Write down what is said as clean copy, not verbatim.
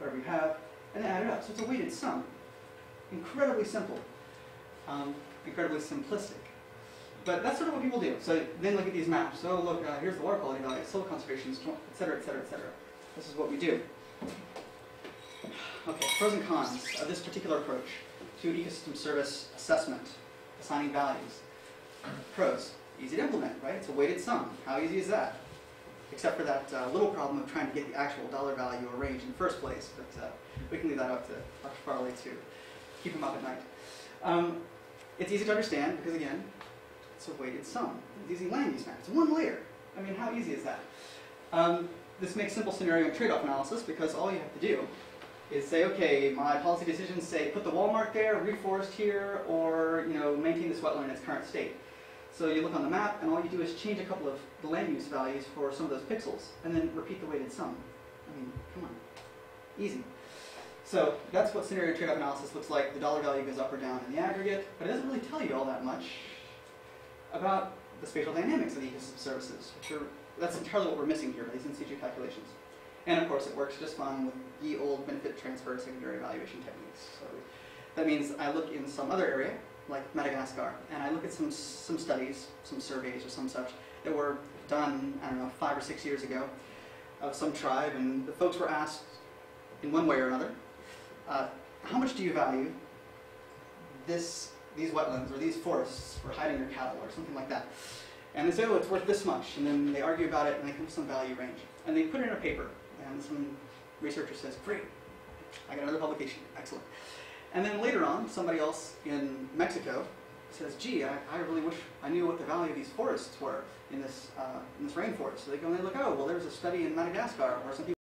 whatever you have, and then add it up. So it's a weighted sum. Incredibly simple. Incredibly simplistic. But that's sort of what people do. So then look at these maps. So look, here's the water quality value, soil conservation, et cetera, et cetera, et cetera. This is what we do. Okay, pros and cons of this particular approach to ecosystem service assessment, assigning values. Pros, easy to implement, right? It's a weighted sum. How easy is that? Except for that little problem of trying to get the actual dollar value or range in the first place. But we can leave that up to Dr. Farley to keep him up at night. It's easy to understand because, again, it's a weighted sum. It's easy land use map. It's one layer. I mean, how easy is that? This makes simple scenario and trade-off analysis because all you have to do is say, okay, my policy decisions say put the wall mark there, reforest here, or maintain this wetland in its current state. So you look on the map, and all you do is change a couple of the land use values for some of those pixels, and then repeat the weighted sum. I mean, come on, easy. So that's what scenario trade-off analysis looks like. The dollar value goes up or down in the aggregate, but it doesn't really tell you all that much about the spatial dynamics of the ecosystem services, that's entirely what we're missing here by these in situ calculations. And of course, it works just fine with the old benefit transfer secondary evaluation techniques. So that means I look in some other area, like Madagascar, and I look at some studies, some surveys or some such, that were done, I don't know, 5 or 6 years ago of some tribe, and the folks were asked in one way or another, how much do you value these wetlands or these forests for hiding your cattle or something like that? And they say, oh, it's worth this much, and then they argue about it and they come to some value range. And they put it in a paper, and some researcher says, great, I got another publication, excellent. And then later on, somebody else in Mexico says, gee, I really wish I knew what the value of these forests were in this rainforest. So they go and they look, oh, well, there's a study in Madagascar where some people